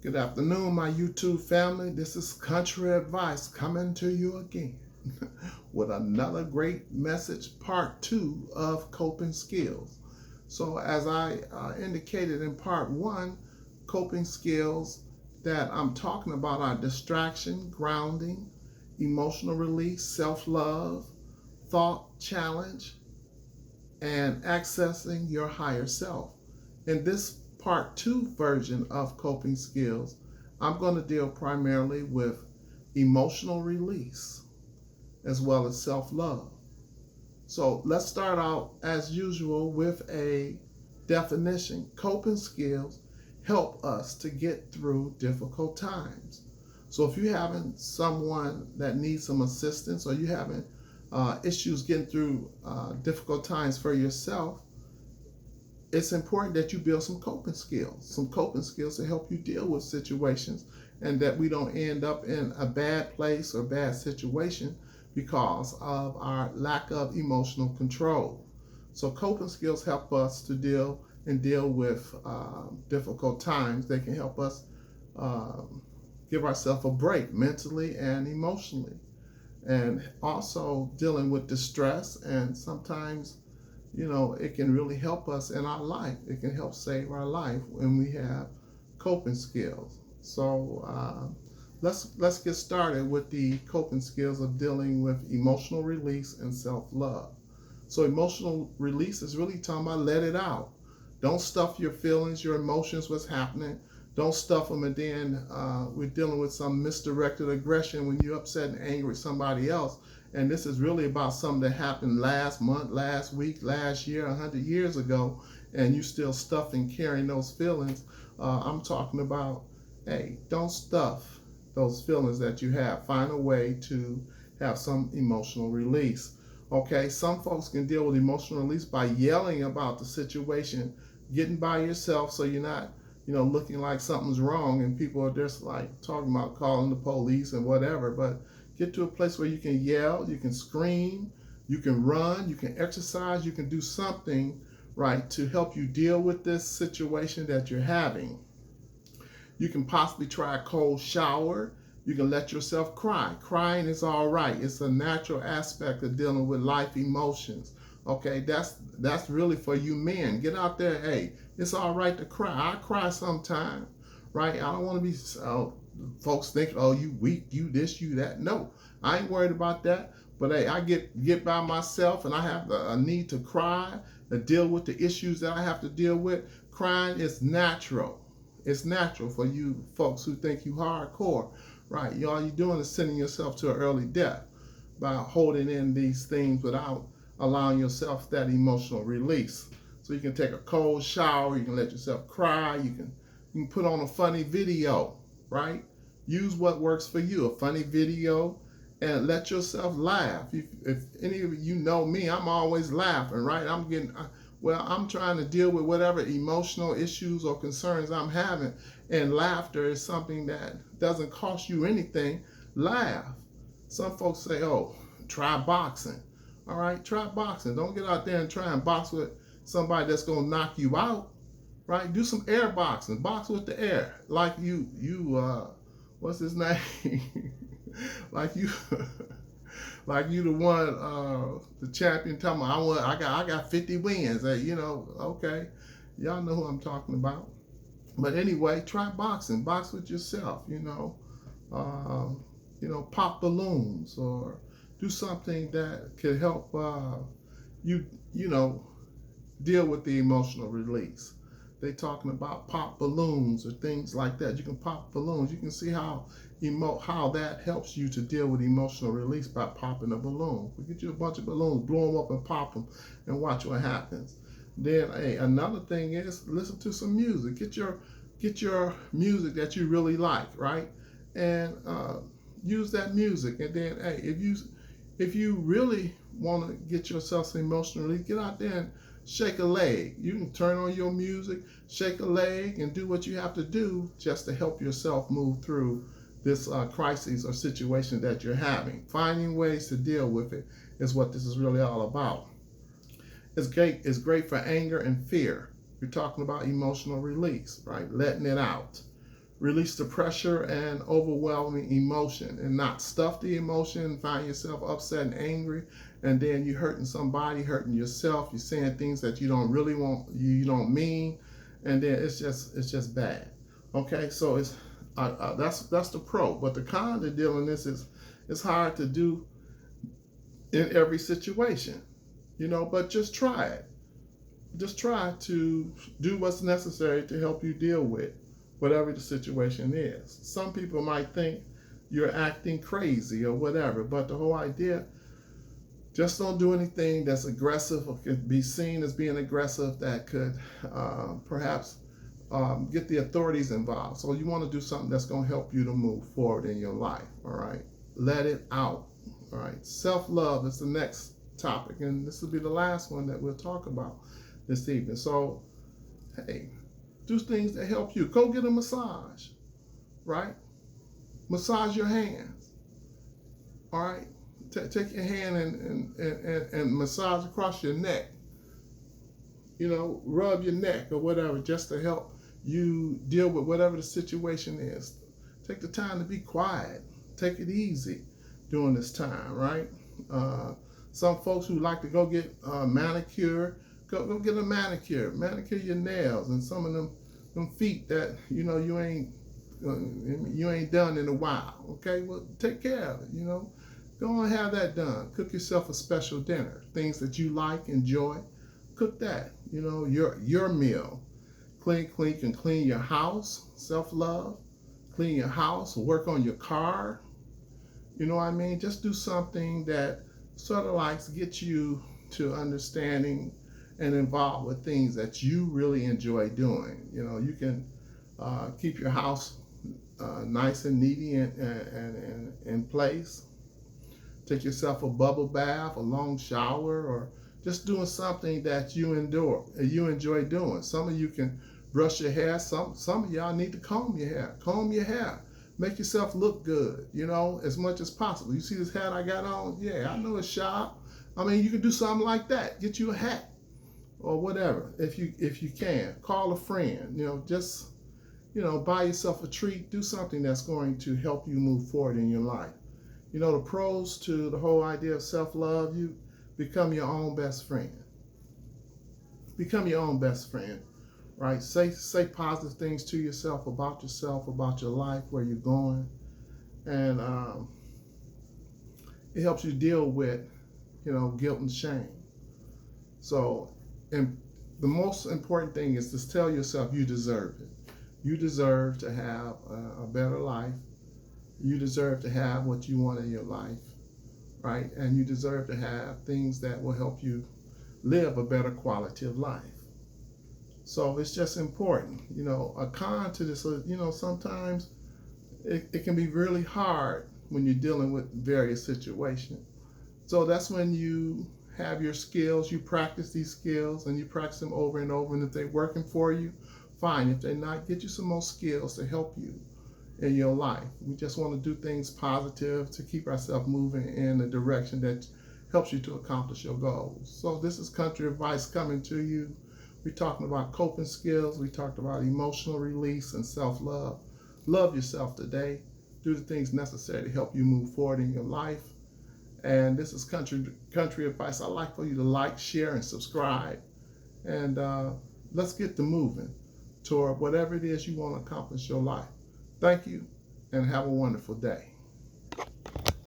Good afternoon, my YouTube family. This is Country Advice coming to you again with another great message, part two of coping skills. So, as I indicated in part one, coping skills that I'm talking about are distraction, grounding, emotional release, self love, thought challenge, and accessing your higher self. In this part two version of coping skills, I'm going to deal primarily with emotional release as well as self love. So let's start out as usual with a definition. Coping skills help us to get through difficult times. So if you're having someone that needs some assistance or you're having issues getting through difficult times for yourself, it's important that you build some coping skills to help you deal with situations and that we don't end up in a bad place or bad situation because of our lack of emotional control. So coping skills help us to deal with difficult times. They can help us give ourselves a break mentally and emotionally, and also dealing with distress. And sometimes, it can really help us in our life. It can help save our life when we have coping skills. So let's get started with the coping skills of dealing with emotional release and self-love. So emotional release is really talking about let it out. Don't stuff your feelings, your emotions, what's happening. Don't stuff them, and then we're dealing with some misdirected aggression when you're upset and angry with somebody else. And this is really about something that happened last month, last week, last year, 100 years ago, and you still stuffing, carrying those feelings. I'm talking about, hey, don't stuff those feelings that you have. Find a way to have some emotional release. Okay, some folks can deal with emotional release by yelling about the situation, getting by yourself so you're not looking like something's wrong and people are just like talking about calling the police and whatever. But get to a place where you can yell, you can scream, you can run, you can exercise, you can do something, right, to help you deal with this situation that you're having. You can possibly try a cold shower. You can let yourself cry. Crying is all right. It's a natural aspect of dealing with life emotions. Okay, that's really for you men. Get out there. Hey, it's all right to cry. I cry sometimes, right? I don't want to be folks think, oh, you weak, you this, you that. No, I ain't worried about that. But hey, I get by myself and I have a need to cry, to deal with the issues that I have to deal with. Crying is natural. It's natural for you folks who think you hardcore, right? All you're doing is sending yourself to an early death by holding in these things without allowing yourself that emotional release. So you can take a cold shower, you can let yourself cry, you can put on a funny video, right? Use what works for you, a funny video, and let yourself laugh. If any of you know me, I'm always laughing, right? I'm trying to deal with whatever emotional issues or concerns I'm having, and laughter is something that doesn't cost you anything. Laugh. Some folks say, oh, try boxing. All right, try boxing. Don't get out there and try and box with somebody that's going to knock you out, right? Do some air boxing. Box with the air. Like what's his name? like you like you the one, the champion talking about, I got 50 wins. Okay. Y'all know who I'm talking about. But anyway, try boxing. Box with yourself, pop balloons or do something that could help you, deal with the emotional release. They talking about pop balloons or things like that. You can pop balloons. You can see how that helps you to deal with emotional release by popping a balloon. We get you a bunch of balloons, blow them up and pop them, and watch what happens. Then, hey, another thing is listen to some music. Get your music that you really like, right? And use that music. And then, hey, if you really want to get yourself some emotional release, get out there and shake a leg. You can turn on your music, shake a leg, and do what you have to do just to help yourself move through this crisis or situation that you're having. Finding ways to deal with it is what this is really all about. It's great for anger and fear. We're talking about emotional release, right? Letting it out, Release the pressure and overwhelming emotion, and not stuff the emotion, find yourself upset and angry, and then you hurting somebody, hurting yourself, you're saying things that you don't really want, you don't mean, and then it's just bad. Okay, so that's the pro, but the con to dealing this is it's hard to do in every situation, but just try it. Just try to do what's necessary to help you deal with whatever the situation is. Some people might think you're acting crazy or whatever, but the whole idea, just don't do anything that's aggressive or could be seen as being aggressive that could perhaps get the authorities involved. So you want to do something that's going to help you to move forward in your life, all right? Let it out, all right? Self-love is the next topic, and this will be the last one that we'll talk about this evening. So, hey, do things that help you. Go get a massage, right? Massage your hands, all right? Take your hand and massage across your neck. Rub your neck or whatever, just to help you deal with whatever the situation is. Take the time to be quiet. Take it easy during this time, right? Some folks who like to go get a manicure, go get a manicure. Manicure your nails and some of them feet that you ain't done in a while. Okay, well, take care of it. Go and have that done. Cook yourself a special dinner. Things that you like, enjoy. Cook that. Your meal. Clean your house. Self-love. Clean your house. Work on your car. You know what I mean? Just do something that sort of like gets you to understanding and involved with things that you really enjoy doing. You can keep your house nice and needy and in place. Take yourself a bubble bath, a long shower, or just doing something that you enjoy doing. Some of you can brush your hair. Some of y'all need to comb your hair. Comb your hair. Make yourself look good, as much as possible. You see this hat I got on? Yeah, I know it's sharp. I mean, you can do something like that. Get you a hat or whatever if you can. Call a friend. Just buy yourself a treat. Do something that's going to help you move forward in your life. The pros to the whole idea of self-love, you become your own best friend. Become your own best friend, right? Say positive things to yourself, about your life, where you're going. And it helps you deal with, guilt and shame. So, and the most important thing is to tell yourself you deserve it. You deserve to have a better life. You deserve to have what you want in your life, right? And you deserve to have things that will help you live a better quality of life. So it's just important. A con to this, sometimes it can be really hard when you're dealing with various situations. So that's when you have your skills, you practice these skills, and you practice them over and over. And if they're working for you, fine. If they're not, get you some more skills to help you in your life. We just want to do things positive to keep ourselves moving in a direction that helps you to accomplish your goals. So this is Country Advice coming to you. We're talking about coping skills. We talked about emotional release and self-love. Love yourself today. Do the things necessary to help you move forward in your life. And this is Country Advice. I'd like for you to like, share, and subscribe. And let's get to moving toward whatever it is you want to accomplish in your life. Thank you, and have a wonderful day.